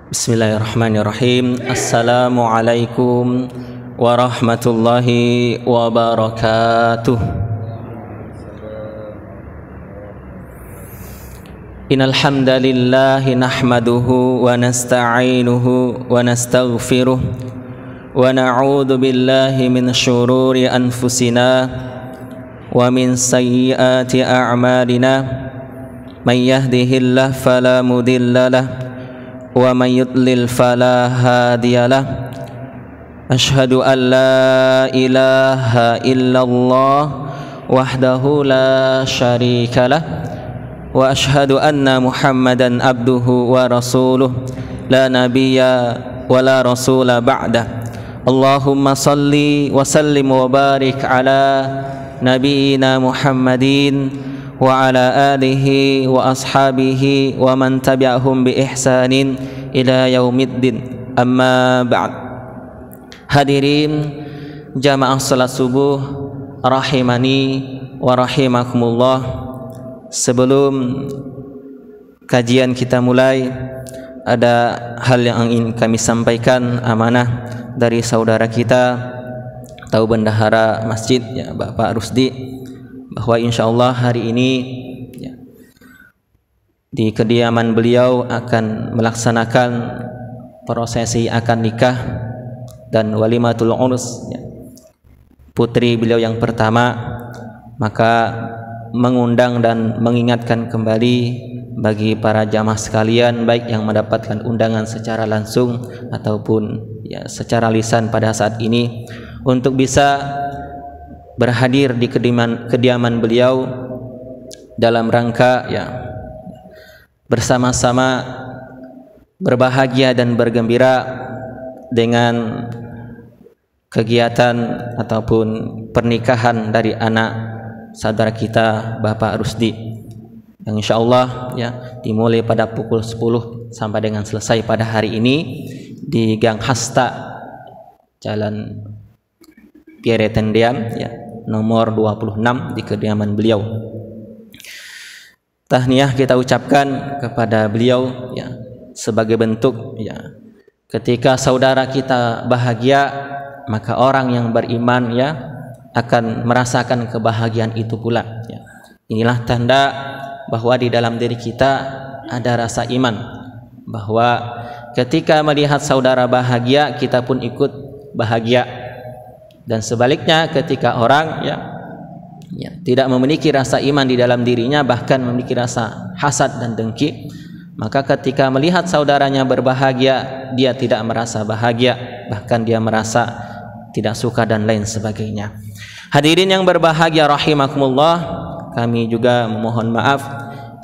Bismillahirrahmanirrahim. Assalamualaikum warahmatullahi wabarakatuh. Innal hamdalillah nahmaduhu wa nasta'inuhu wa nastaghfiruh wa na'udzu billahi min syururi anfusina wa min sayyiati a'malina. May yahdihillahu fala mudilla lahu wa may yudlil fala hadiyalah. Asyhadu an la ilaha illallah wahdahu la syarikalah wa asyhadu anna Muhammadan abduhu wa rasuluh la nabiyya wa la rasula ba'dah. Allahumma salli wa sallim wa barik ala nabiyyina Muhammadin wa ala alihi wa ashabihi wa man tabi'ahum bi ihsanin ila yaumiddin. Amma ba'd. Hadirin jamaah salat subuh rahimani wa rahimakumullah. Sebelum kajian kita mulai, ada hal yang ingin kami sampaikan, amanah dari saudara kita atau bendahara masjid ya, Bapak Rusdi, bahwa insyaallah hari ini ya, di kediaman beliau akan melaksanakan prosesi akad nikah dan walimatul urs ya, putri beliau yang pertama. Maka mengundang dan mengingatkan kembali bagi para jamaah sekalian, baik yang mendapatkan undangan secara langsung ataupun ya secara lisan pada saat ini, untuk bisa berhadir di kediaman beliau dalam rangka ya bersama-sama berbahagia dan bergembira dengan kegiatan ataupun pernikahan dari anak saudara kita Bapak Rusdi, yang insyaallah ya dimulai pada pukul 10 sampai dengan selesai pada hari ini di Gang Hasta, Jalan Pierre Tendian ya, nomor 26 di kediaman beliau. Tahniah kita ucapkan kepada beliau ya, sebagai bentuk ya, ketika saudara kita bahagia, maka orang yang beriman ya akan merasakan kebahagiaan itu pula ya. Inilah tanda bahwa di dalam diri kita ada rasa iman, bahwa ketika melihat saudara bahagia, kita pun ikut bahagia. Dan sebaliknya, ketika orang ya tidak memiliki rasa iman di dalam dirinya, bahkan memiliki rasa hasad dan dengki, maka ketika melihat saudaranya berbahagia, dia tidak merasa bahagia, bahkan dia merasa tidak suka dan lain sebagainya. Hadirin yang berbahagia rahimakumullah, kami juga memohon maaf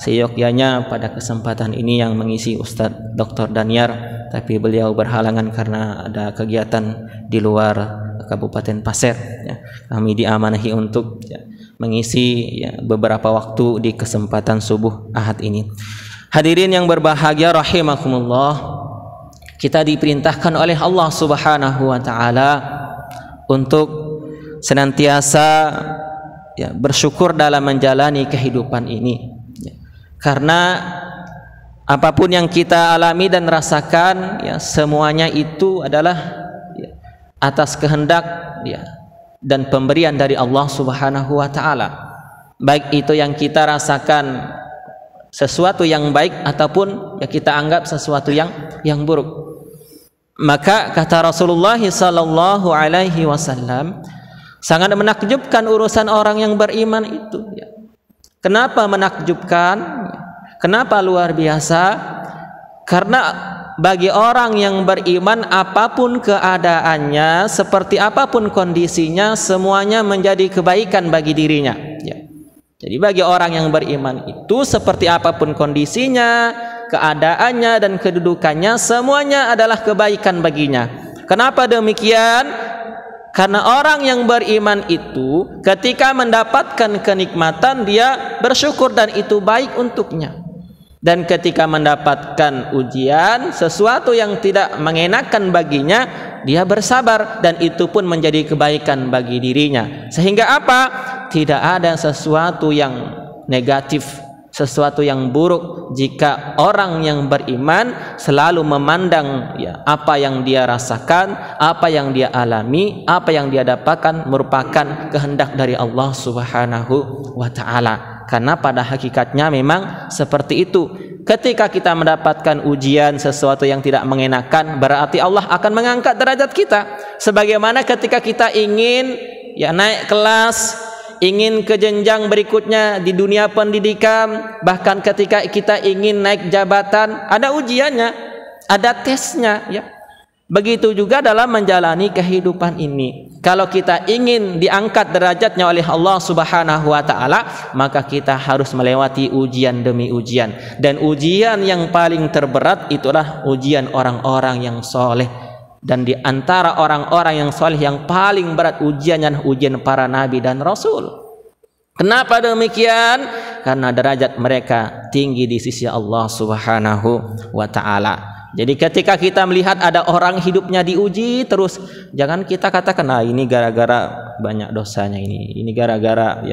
seyogyanya pada kesempatan ini yang mengisi Ustadz Dr. Daniar, tapi beliau berhalangan karena ada kegiatan di luar Kabupaten Pasir ya. Kami diamanahi untuk ya, mengisi ya, beberapa waktu di kesempatan subuh Ahad ini. Hadirin yang berbahagia rahimakumullah, kita diperintahkan oleh Allah Subhanahu wa taala untuk senantiasa ya, bersyukur dalam menjalani kehidupan ini ya. Karena apapun yang kita alami dan rasakan ya, semuanya itu adalah atas kehendak ya, dan pemberian dari Allah Subhanahu wa taala. Baik itu yang kita rasakan sesuatu yang baik ataupun ya kita anggap sesuatu yang buruk. Maka kata Rasulullah sallallahu alaihi wasallam, sangat menakjubkan urusan orang yang beriman itu ya. Kenapa menakjubkan? Kenapa luar biasa? Karena bagi orang yang beriman, apapun keadaannya, seperti apapun kondisinya, semuanya menjadi kebaikan bagi dirinya ya. Jadi bagi orang yang beriman itu, seperti apapun kondisinya, keadaannya dan kedudukannya, semuanya adalah kebaikan baginya. Kenapa demikian? Karena orang yang beriman itu ketika mendapatkan kenikmatan, dia bersyukur dan itu baik untuknya. Dan ketika mendapatkan ujian, sesuatu yang tidak mengenakan baginya, dia bersabar dan itu pun menjadi kebaikan bagi dirinya. Sehingga apa? Tidak ada sesuatu yang negatif sesuatu yang buruk jika orang yang beriman selalu memandang ya apa yang dia rasakan, apa yang dia alami, apa yang dia dapatkan merupakan kehendak dari Allah Subhanahu wa taala. Karena pada hakikatnya memang seperti itu. Ketika kita mendapatkan ujian sesuatu yang tidak mengenakan, berarti Allah akan mengangkat derajat kita. Sebagaimana ketika kita ingin ya naik kelas, ingin ke jenjang berikutnya di dunia pendidikan, bahkan ketika kita ingin naik jabatan, ada ujiannya, ada tesnya ya. Begitu juga dalam menjalani kehidupan ini. Kalau kita ingin diangkat derajatnya oleh Allah Subhanahu wa taala, maka kita harus melewati ujian demi ujian. Dan ujian yang paling terberat itulah ujian orang-orang yang soleh. Dan di antara orang-orang yang soleh yang paling berat ujiannya ujian para nabi dan rasul. Kenapa demikian? Karena derajat mereka tinggi di sisi Allah Subhanahu wa taala. Jadi ketika kita melihat ada orang hidupnya diuji terus, jangan kita katakan nah ini gara-gara banyak dosanya, ini gara-gara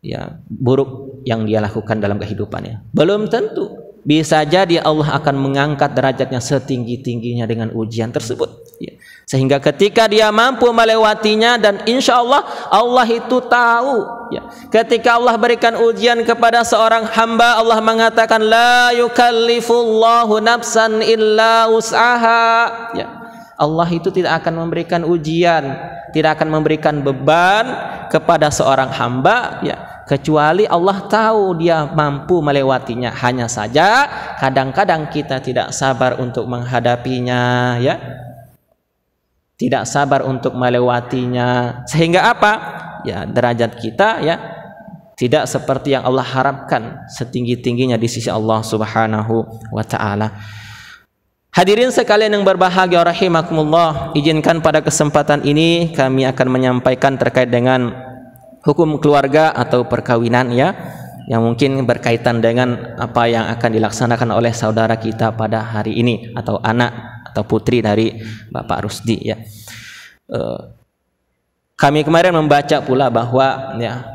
ya buruk yang dia lakukan dalam kehidupannya. Belum tentu. Bisa jadi Allah akan mengangkat derajatnya setinggi-tingginya dengan ujian tersebut ya. Sehingga ketika dia mampu melewatinya, dan insya Allah Allah itu tahu ya. Ketika Allah berikan ujian kepada seorang hamba, Allah mengatakan la yukallifullahu nafsan illa wus'aha ya. Allah itu tidak akan memberikan ujian, tidak akan memberikan beban kepada seorang hamba ya, kecuali Allah tahu dia mampu melewatinya. Hanya saja kadang-kadang kita tidak sabar untuk menghadapinya ya, tidak sabar untuk melewatinya, sehingga apa ya, derajat kita ya tidak seperti yang Allah harapkan, setinggi-tingginya di sisi Allah Subhanahu wa taala. Hadirin sekalian yang berbahagia rahimakumullah, izinkan pada kesempatan ini kami akan menyampaikan terkait dengan hukum keluarga atau perkawinan ya, yang mungkin berkaitan dengan apa yang akan dilaksanakan oleh saudara kita pada hari ini, atau anak atau putri dari Bapak Rusdi ya. Kami kemarin membaca pula bahwa ya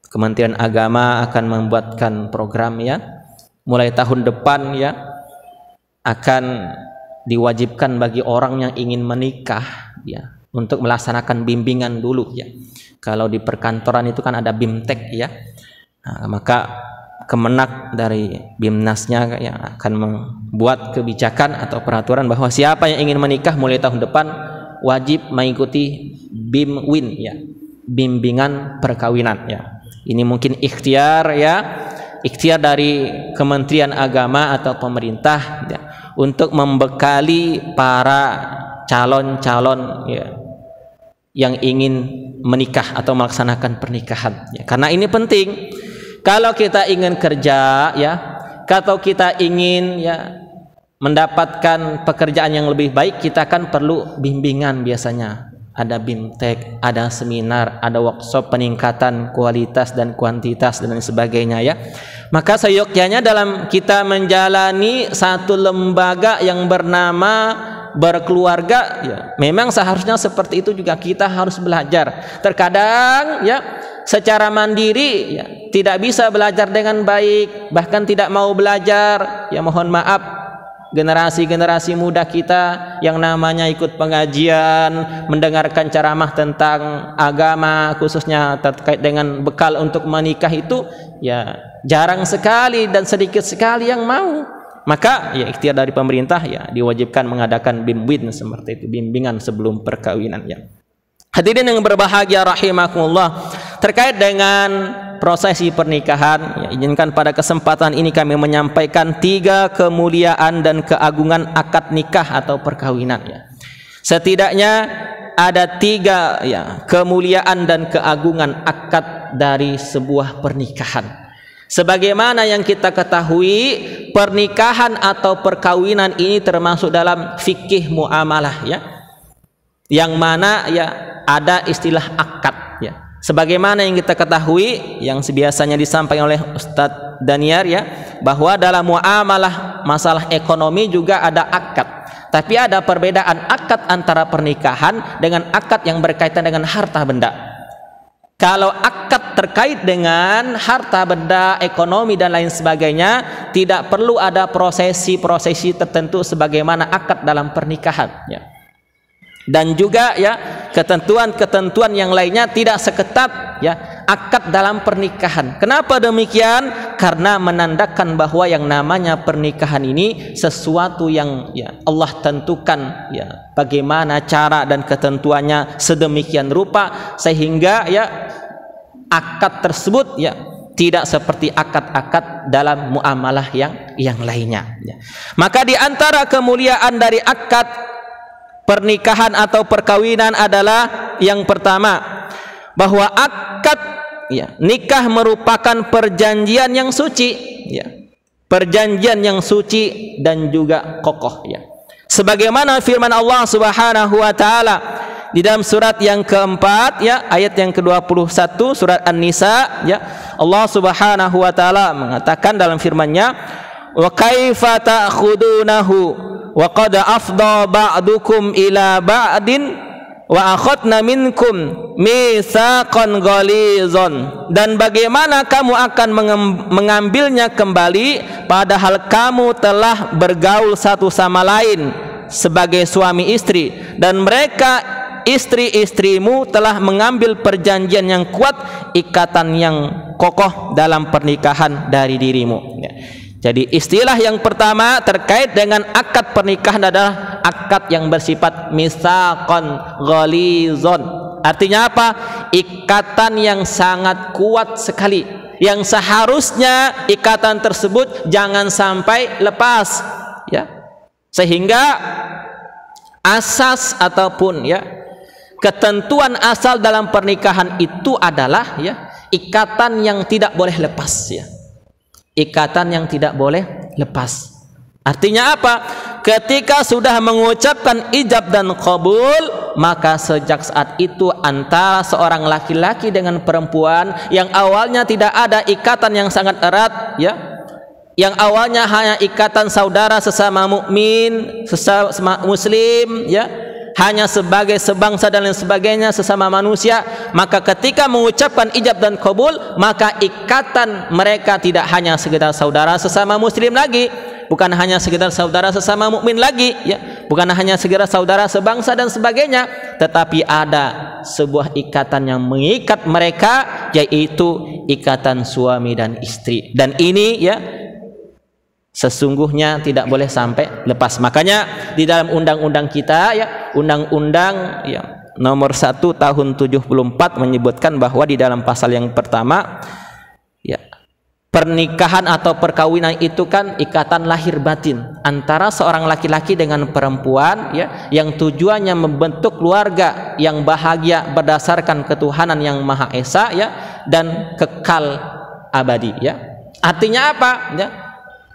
Kementerian Agama akan membuatkan program ya, mulai tahun depan ya akan diwajibkan bagi orang yang ingin menikah ya untuk melaksanakan bimbingan dulu ya. Kalau di perkantoran itu kan ada BIMTEK ya. Nah, maka Kemenak dari Bimnasnya yang akan membuat kebijakan atau peraturan bahwa siapa yang ingin menikah mulai tahun depan wajib mengikuti BIMWIN ya, bimbingan perkawinan ya. Ini mungkin ikhtiar ya, ikhtiar dari Kementerian Agama atau pemerintah ya, untuk membekali para calon-calon ya, yang ingin menikah atau melaksanakan pernikahan ya. Karena ini penting. Kalau kita ingin kerja ya, kalau kita ingin ya mendapatkan pekerjaan yang lebih baik, kita kan perlu bimbingan biasanya. Ada BIMTEK, ada seminar, ada workshop peningkatan kualitas dan kuantitas dan sebagainya ya. Maka seyogyanya dalam kita menjalani satu lembaga yang bernama berkeluarga ya, memang seharusnya seperti itu juga kita harus belajar. Terkadang ya secara mandiri ya tidak bisa belajar dengan baik, bahkan tidak mau belajar ya, mohon maaf generasi-generasi muda kita yang namanya ikut pengajian, mendengarkan ceramah tentang agama khususnya terkait dengan bekal untuk menikah itu ya jarang sekali dan sedikit sekali yang mau. Maka ya ikhtiar dari pemerintah ya diwajibkan mengadakan BIMWIN seperti itu, bimbingan sebelum perkawinan ya. Hadirin yang berbahagia rahimakumullah, terkait dengan prosesi pernikahan ya, izinkan pada kesempatan ini kami menyampaikan 3 kemuliaan dan keagungan akad nikah atau perkawinan ya. Setidaknya ada 3 ya kemuliaan dan keagungan akad dari sebuah pernikahan. Sebagaimana yang kita ketahui, pernikahan atau perkawinan ini termasuk dalam fikih muamalah ya, yang mana ya ada istilah akad ya. Sebagaimana yang kita ketahui, yang biasanya disampaikan oleh Ustadz Daniar ya, bahwa dalam muamalah masalah ekonomi juga ada akad. Tapi ada perbedaan akad antara pernikahan dengan akad yang berkaitan dengan harta benda. Kalau akad terkait dengan harta benda, ekonomi dan lain sebagainya, tidak perlu ada prosesi-prosesi tertentu sebagaimana akad dalam pernikahan, ya. Dan juga ya ketentuan-ketentuan yang lainnya tidak seketat ya akad dalam pernikahan. Kenapa demikian? Karena menandakan bahwa yang namanya pernikahan ini sesuatu yang ya Allah tentukan ya bagaimana cara dan ketentuannya sedemikian rupa sehingga ya akad tersebut ya tidak seperti akad-akad dalam muamalah yang lainnya ya. Maka di antara kemuliaan dari akad pernikahan atau perkawinan adalah yang pertama, bahwa akad ya nikah merupakan perjanjian yang suci ya. Perjanjian yang suci dan juga kokoh ya. Sebagaimana firman Allah Subhanahu wa taala di dalam surat yang keempat ya ayat yang ke-21 surat An-Nisa ya, Allah Subhanahu wa taala mengatakan dalam firman-Nya, wa kaifa ta'khudunahu wa qad afdha ba'dukum ila ba'din wa akhadna minkum mitsaqan ghalizan, dan bagaimana kamu akan mengambilnya kembali padahal kamu telah bergaul satu sama lain sebagai suami istri, dan mereka istri-istrimu telah mengambil perjanjian yang kuat, ikatan yang kokoh dalam pernikahan dari dirimu ya. Jadi istilah yang pertama terkait dengan akad pernikahan adalah akad yang bersifat mitsaqan ghalizan. Artinya apa? Ikatan yang sangat kuat sekali, yang seharusnya ikatan tersebut jangan sampai lepas ya. Sehingga asas ataupun ya ketentuan asal dalam pernikahan itu adalah ya ikatan yang tidak boleh lepas ya. Ikatan yang tidak boleh lepas. Artinya apa? Ketika sudah mengucapkan ijab dan qabul, maka sejak saat itu antara seorang laki-laki dengan perempuan yang awalnya tidak ada ikatan yang sangat erat ya, yang awalnya hanya ikatan saudara sesama mukmin, sesama muslim ya, hanya sebagai sebangsa dan lain sebagainya, sesama manusia, maka ketika mengucapkan ijab dan qabul, maka ikatan mereka tidak hanya sekedar saudara sesama muslim lagi, bukan hanya sekedar saudara sesama mukmin lagi ya, bukan hanya sekedar saudara sebangsa dan sebagainya, tetapi ada sebuah ikatan yang mengikat mereka, yaitu ikatan suami dan istri. Dan ini ya sesungguhnya tidak boleh sampai lepas. Makanya di dalam undang-undang kita ya, undang-undang ya nomor 1 tahun 74 menyebutkan bahwa di dalam pasal yang pertama ya, pernikahan atau perkawinan itu kan ikatan lahir batin antara seorang laki-laki dengan perempuan ya, yang tujuannya membentuk keluarga yang bahagia berdasarkan ketuhanan yang Maha Esa ya, dan kekal abadi ya. Artinya apa ya?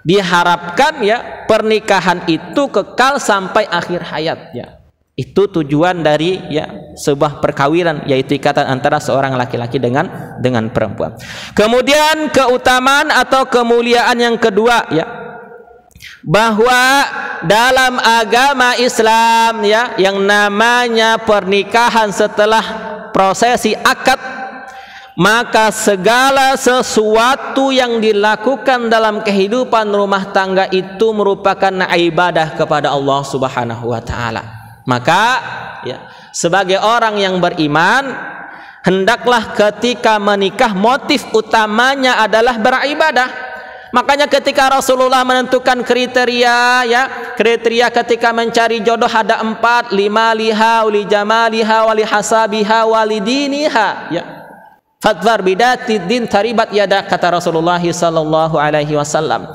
Diharapkan ya pernikahan itu kekal sampai akhir hayat ya. Itu tujuan dari ya sebuah perkawinan, yaitu ikatan antara seorang laki-laki dengan perempuan. Kemudian keutamaan atau kemuliaan yang kedua ya, bahwa dalam agama Islam ya yang namanya pernikahan setelah prosesi akad, maka segala sesuatu yang dilakukan dalam kehidupan rumah tangga itu merupakan ibadah kepada Allah Subhanahu wa taala. Maka ya, sebagai orang yang beriman, hendaklah ketika menikah motif utamanya adalah beribadah. Makanya ketika Rasulullah menentukan kriteria ya, kriteria ketika mencari jodoh ada 4, 5 liha, uli jamaliha, wali hasabiha, wali diniha ya. Fadhar bidati din taribat yada, kata Rasulullah sallallahu alaihi wasallam.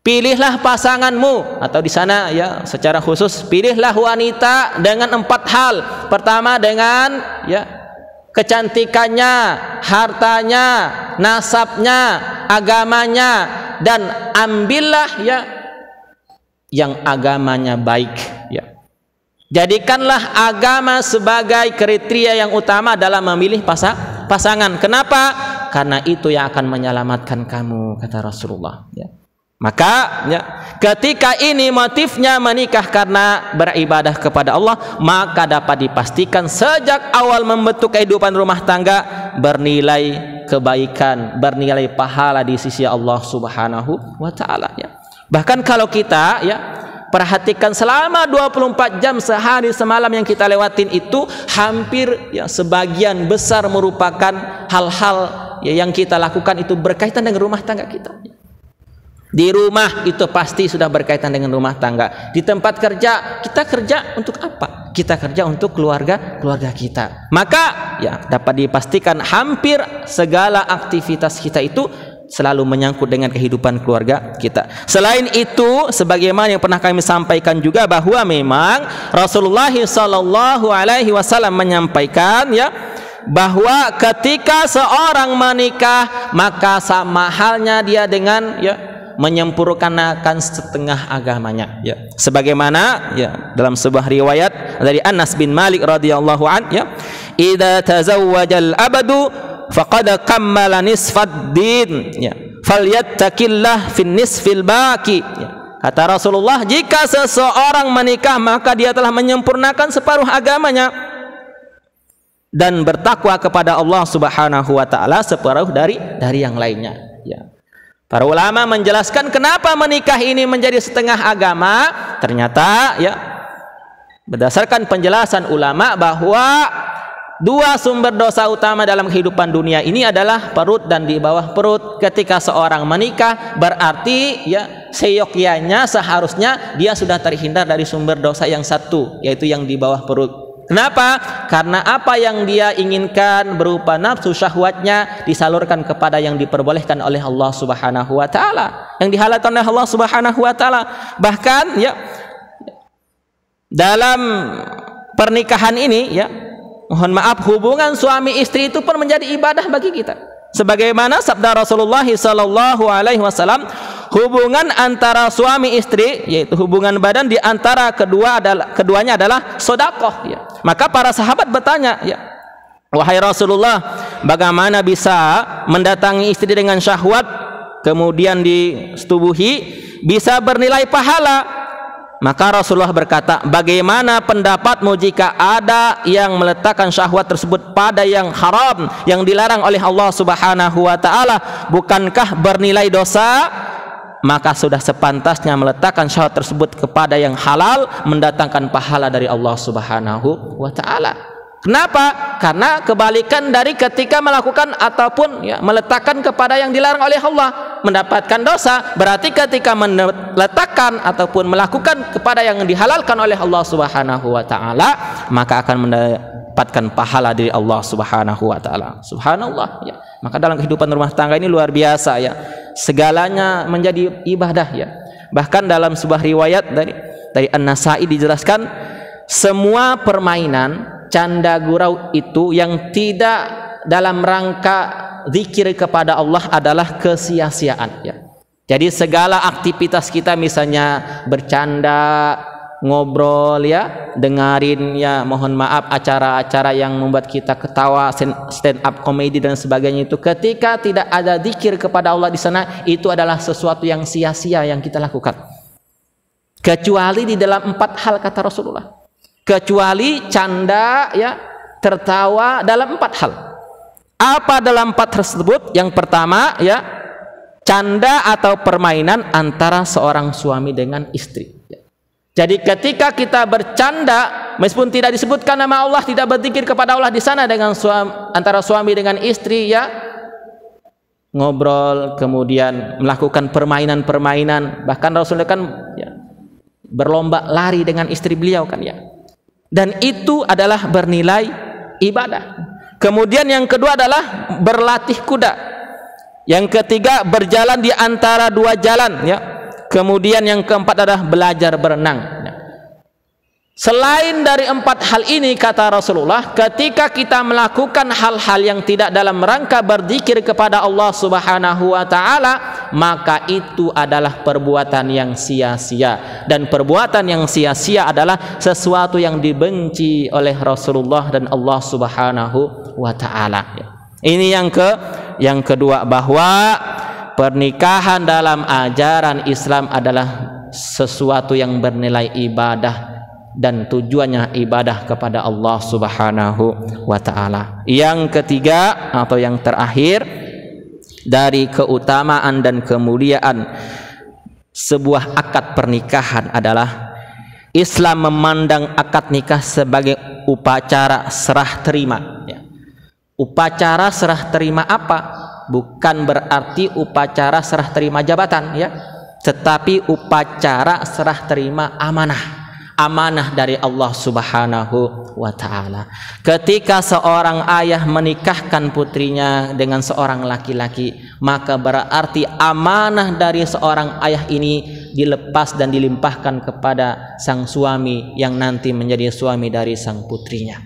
Pilihlah pasanganmu, atau di sana ya secara khusus pilihlah wanita dengan 4 hal. Pertama dengan ya kecantikannya, hartanya, nasabnya, agamanya, dan ambillah ya yang agamanya baik ya. Jadikanlah agama sebagai kriteria yang utama dalam memilih pasangan. Kenapa? Karena itu yang akan menyelamatkan kamu, kata Rasulullah ya. Maka ya, ketika ini motifnya menikah karena beribadah kepada Allah, maka dapat dipastikan sejak awal membentuk kehidupan rumah tangga bernilai kebaikan, bernilai pahala di sisi Allah Subhanahu wa taala ya. Bahkan kalau kita ya perhatikan selama 24 jam sehari semalam yang kita lewatin itu hampir ya sebagian besar merupakan hal-hal ya, yang kita lakukan itu berkaitan dengan rumah tangga kita. Di rumah itu pasti sudah berkaitan dengan rumah tangga. Di tempat kerja, kita kerja untuk apa? Kita kerja untuk keluarga kita. Maka ya dapat dipastikan hampir segala aktivitas kita itu selalu menyangkut dengan kehidupan keluarga kita. Selain itu, sebagaimana yang pernah kami sampaikan juga bahwa memang Rasulullah SAW menyampaikan ya bahwa ketika seorang menikah maka sama halnya dia dengan ya menyempurnakan setengah agamanya ya. Sebagaimana ya dalam sebuah riwayat dari Anas bin Malik radhiyallahu an ya, idza tazawwajal abadu faqad kammala nisfad din ya, falyattaqillah fin nisfil baqi ya. Kata Rasulullah, jika seseorang menikah maka dia telah menyempurnakan separuh agamanya dan bertakwa kepada Allah Subhanahu wa taala separuh dari yang lainnya ya. Para ulama menjelaskan kenapa menikah ini menjadi setengah agama. Ternyata ya berdasarkan penjelasan ulama bahwa dua sumber dosa utama dalam kehidupan dunia ini adalah perut dan di bawah perut. Ketika seorang menikah berarti ya seyogyanya seharusnya dia sudah terhindar dari sumber dosa yang satu, yaitu yang di bawah perut. Kenapa? Karena apa yang dia inginkan berupa nafsu syahwatnya disalurkan kepada yang diperbolehkan oleh Allah Subhanahu wa taala, yang dihalalkan oleh Allah Subhanahu wa taala. Bahkan ya dalam pernikahan ini ya, mohon maaf, hubungan suami istri itu pun menjadi ibadah bagi kita. Sebagaimana sabda Rasulullah SAW, hubungan antara suami istri yaitu hubungan badan di antara keduanya adalah sedekah ya. Maka para sahabat bertanya ya, wahai Rasulullah, bagaimana bisa mendatangi istri dengan syahwat kemudian disetubuhi bisa bernilai pahala? Maka Rasulullah berkata, bagaimana pendapatmu jika ada yang meletakkan syahwat tersebut pada yang haram, yang dilarang oleh Allah Subhanahu wa taala, bukankah bernilai dosa? Maka sudah sepantasnya meletakkan syahwat tersebut kepada yang halal, mendatangkan pahala dari Allah Subhanahu wa taala. Kenapa? Karena kebalikan dari ketika melakukan ataupun ya, meletakkan kepada yang dilarang oleh Allah, mendapatkan dosa. Berarti ketika meletakkan ataupun melakukan kepada yang dihalalkan oleh Allah Subhanahu wa taala, maka akan mendapatkan pahala dari Allah Subhanahu wa taala. Subhanallah ya. Maka dalam kehidupan rumah tangga ini luar biasa ya. Segalanya menjadi ibadah ya. Bahkan dalam sebuah riwayat dari An-Nasa'i dijelaskan, semua permainan canda gurau itu yang tidak dalam rangka zikir kepada Allah adalah kesia-siaan ya. Jadi segala aktivitas kita misalnya bercanda, ngobrol ya, dengerin ya, mohon maaf acara-acara yang membuat kita ketawa, stand up comedy dan sebagainya, itu ketika tidak ada zikir kepada Allah di sana, itu adalah sesuatu yang sia-sia yang kita lakukan. Kecuali di dalam 4 hal kata Rasulullah. Kecuali canda ya, tertawa dalam 4 hal. Apa dalam 4 tersebut? Yang pertama ya, canda atau permainan antara seorang suami dengan istri. Jadi ketika kita bercanda, meskipun tidak disebutkan nama Allah, tidak berzikir kepada Allah di sana dengan antara suami dengan istri ya, ngobrol kemudian melakukan permainan-permainan, bahkan Rasulullah kan ya, berlomba lari dengan istri beliau kan ya. Dan itu adalah bernilai ibadah. Kemudian yang kedua adalah berlatih kuda. Yang ketiga berjalan di antara 2 jalan ya. Kemudian yang keempat adalah belajar berenang. Selain dari 4 hal ini kata Rasulullah, ketika kita melakukan hal-hal yang tidak dalam rangka berzikir kepada Allah Subhanahu wa taala, maka itu adalah perbuatan yang sia-sia, dan perbuatan yang sia-sia adalah sesuatu yang dibenci oleh Rasulullah dan Allah Subhanahu wa taala. Ini yang kedua, bahwa pernikahan dalam ajaran Islam adalah sesuatu yang bernilai ibadah dan tujuannya ibadah kepada Allah Subhanahu wa taala. Yang ketiga atau yang terakhir dari keutamaan dan kemuliaan sebuah akad pernikahan adalah Islam memandang akad nikah sebagai upacara serah terima. Upacara serah terima apa? Bukan berarti upacara serah terima jabatan, ya, tetapi upacara serah terima amanah dari Allah Subhanahu wa taala. Ketika seorang ayah menikahkan putrinya dengan seorang laki-laki, maka berarti amanah dari seorang ayah ini dilepas dan dilimpahkan kepada sang suami yang nanti menjadi suami dari sang putrinya.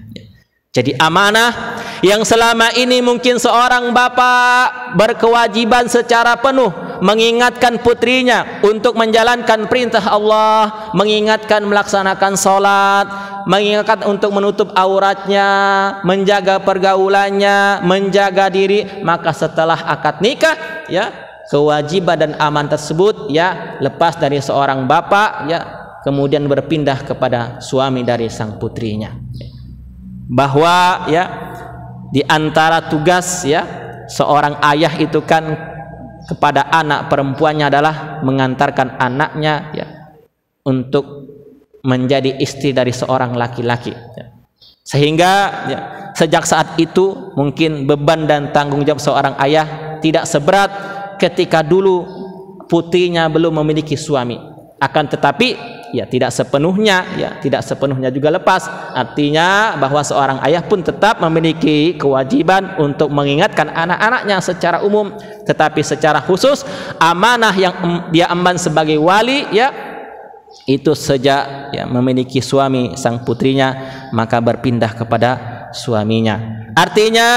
Jadi amanah yang selama ini mungkin seorang bapak berkewajiban secara penuh mengingatkan putrinya untuk menjalankan perintah Allah, mengingatkan melaksanakan sholat, mengingatkan untuk menutup auratnya, menjaga pergaulannya, menjaga diri. Maka setelah akad nikah, ya, kewajiban dan aman tersebut, ya, lepas dari seorang bapak, ya, kemudian berpindah kepada suami dari sang putrinya. Bahwa, ya, di antara tugas, ya, seorang ayah itu kan kepada anak perempuannya adalah mengantarkan anaknya, ya, untuk menjadi istri dari seorang laki-laki, ya. Sehingga, ya, sejak saat itu mungkin beban dan tanggung jawab seorang ayah tidak seberat ketika dulu putrinya belum memiliki suami. Akan tetapi, ya, tidak sepenuhnya juga lepas. Artinya bahwa seorang ayah pun tetap memiliki kewajiban untuk mengingatkan anak-anaknya secara umum, tetapi secara khusus amanah yang dia emban sebagai wali, ya, itu sejak, ya, memiliki suami sang putrinya maka berpindah kepada suaminya. Artinya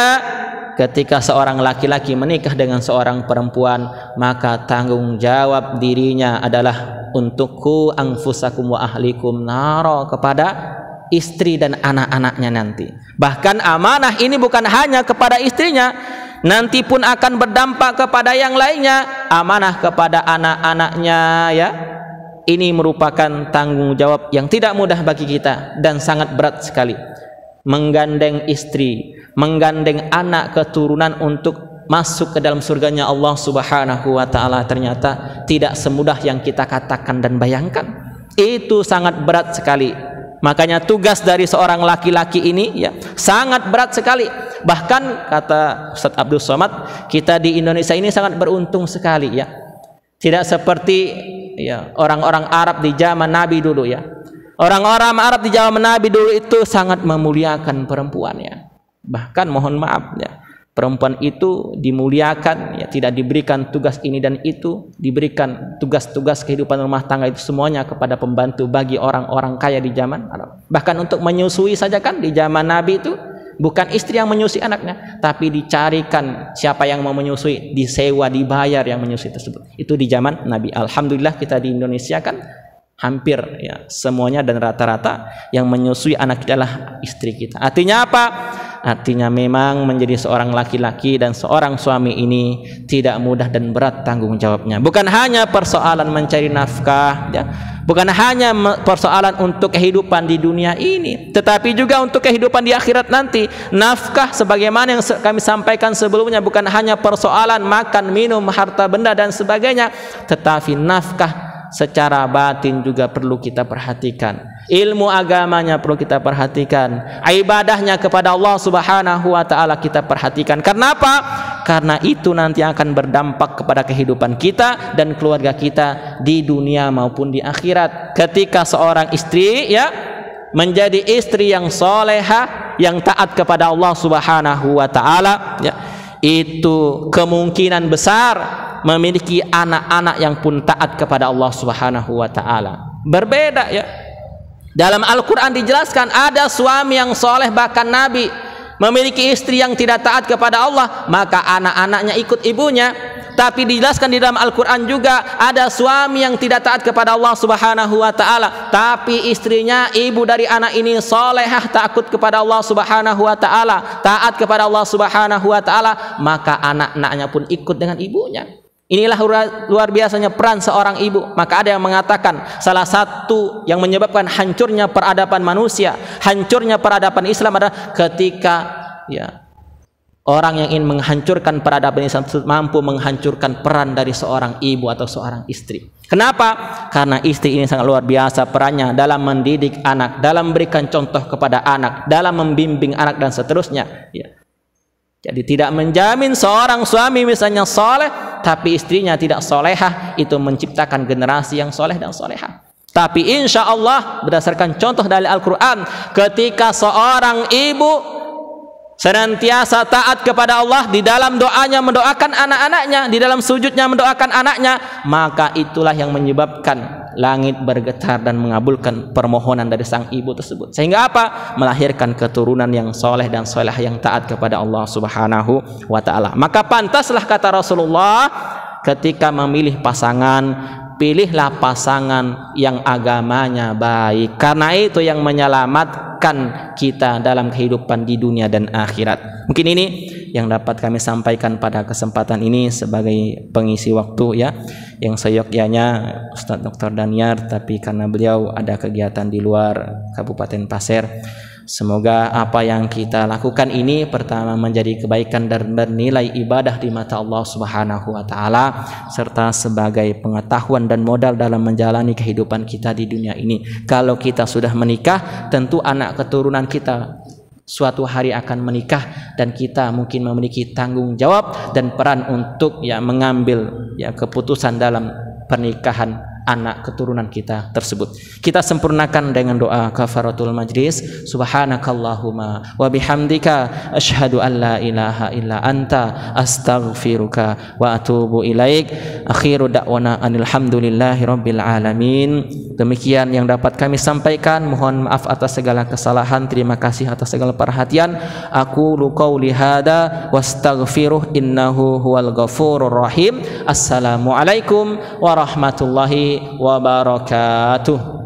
ketika seorang laki-laki menikah dengan seorang perempuan, maka tanggung jawab dirinya adalah untuk ku anfusakum wa ahlikum naro, kepada istri dan anak-anaknya nanti. Bahkan amanah ini bukan hanya kepada istrinya, nanti pun akan berdampak kepada yang lainnya, amanah kepada anak-anaknya, ya. Ini merupakan tanggung jawab yang tidak mudah bagi kita dan sangat berat sekali. Menggandeng istri, menggandeng anak keturunan untuk masuk ke dalam surganya Allah Subhanahu wa taala ternyata tidak semudah yang kita katakan dan bayangkan. Itu sangat berat sekali. Makanya tugas dari seorang laki-laki ini, ya, sangat berat sekali. Bahkan kata Ustaz Abdul Somad, kita di Indonesia ini sangat beruntung sekali, ya. Tidak seperti, ya, orang-orang Arab di zaman Nabi dulu, ya. Orang-orang Arab di zaman Nabi dulu itu sangat memuliakan perempuannya. Bahkan mohon maaf, ya, perempuan itu dimuliakan, ya, tidak diberikan tugas ini dan itu, diberikan tugas-tugas kehidupan rumah tangga itu semuanya kepada pembantu bagi orang-orang kaya di zaman Arab. Bahkan untuk menyusui saja kan di zaman Nabi itu bukan istri yang menyusui anaknya, tapi dicarikan siapa yang mau menyusui, disewa, dibayar yang menyusui tersebut. Itu di zaman Nabi. Alhamdulillah kita di Indonesia kan hampir, ya, semuanya dan rata-rata yang menyusui anak kita adalah istri kita. Artinya apa? Artinya memang menjadi seorang laki-laki dan seorang suami ini tidak mudah dan berat tanggung jawabnya. Bukan hanya persoalan mencari nafkah, ya, bukan hanya persoalan untuk kehidupan di dunia ini, tetapi juga untuk kehidupan di akhirat nanti. Nafkah sebagaimana yang kami sampaikan sebelumnya bukan hanya persoalan makan, minum, harta benda dan sebagainya, tetapi nafkah secara batin juga perlu kita perhatikan. Ilmu agamanya perlu kita perhatikan. Ibadahnya kepada Allah Subhanahu wa taala kita perhatikan. Karena apa? Karena itu nanti akan berdampak kepada kehidupan kita dan keluarga kita di dunia maupun di akhirat. Ketika seorang istri, ya, menjadi istri yang solehah, yang taat kepada Allah Subhanahu wa taala, ya, itu kemungkinan besar memiliki anak-anak yang pun taat kepada Allah Subhanahu wa taala. Berbeda, ya. Dalam Al-Qur'an dijelaskan ada suami yang soleh, bahkan Nabi memiliki istri yang tidak taat kepada Allah, maka anak-anaknya ikut ibunya. Tapi dijelaskan di dalam Al-Qur'an juga ada suami yang tidak taat kepada Allah Subhanahu wa taala, tapi istrinya, ibu dari anak ini solehah, takut kepada Allah Subhanahu wa taala, taat kepada Allah Subhanahu wa taala, maka anak-anaknya pun ikut dengan ibunya. Inilah luar biasanya peran seorang ibu. Maka ada yang mengatakan salah satu yang menyebabkan hancurnya peradaban manusia, hancurnya peradaban Islam adalah ketika orang yang ingin menghancurkan peradaban Islam mampu menghancurkan peran dari seorang ibu atau seorang istri. Kenapa? Karena istri ini sangat luar biasa perannya dalam mendidik anak, dalam memberikan contoh kepada anak, dalam membimbing anak dan seterusnya. Jadi tidak menjamin seorang suami misalnya soleh tapi istrinya tidak solehah, itu menciptakan generasi yang soleh dan solehah. Tapi insya Allah berdasarkan contoh dari Al-Quran, ketika seorang ibu senantiasa taat kepada Allah, di dalam doanya mendoakan anak-anaknya, di dalam sujudnya mendoakan anaknya, maka itulah yang menyebabkan langit bergetar dan mengabulkan permohonan dari sang ibu tersebut. Sehingga apa? Melahirkan keturunan yang soleh dan soleh yang taat kepada Allah Subhanahu wa ta'ala. Maka pantaslah kata Rasulullah, ketika memilih pasangan, pilihlah pasangan yang agamanya baik, karena itu yang menyelamatkan kita dalam kehidupan di dunia dan akhirat. Mungkin ini yang dapat kami sampaikan pada kesempatan ini sebagai pengisi waktu yang seyogyanya Ustadz Dr. Daniar, tapi karena beliau ada kegiatan di luar Kabupaten Pasir. Semoga apa yang kita lakukan ini pertama menjadi kebaikan dan bernilai ibadah di mata Allah Subhanahu wa ta'ala, serta sebagai pengetahuan dan modal dalam menjalani kehidupan kita di dunia ini. Kalau kita sudah menikah, tentu anak keturunan kita suatu hari akan menikah, dan kita mungkin memiliki tanggung jawab dan peran untuk mengambil keputusan dalam pernikahan anak keturunan kita tersebut. Kita sempurnakan dengan doa kafaratul majlis. Subhanakallahumma wa bihamdika asyhadu an la ilaha illa anta astaghfiruka wa atubu ilaik. Akhiru da'wana alhamdulillahi rabbil alamin. Demikian yang dapat kami sampaikan. Mohon maaf atas segala kesalahan. Terima kasih atas segala perhatian. Aku qouli hada wastaghfiruh innahu huwal ghafurur rahim. Assalamualaikum warahmatullahi wabarakatuh.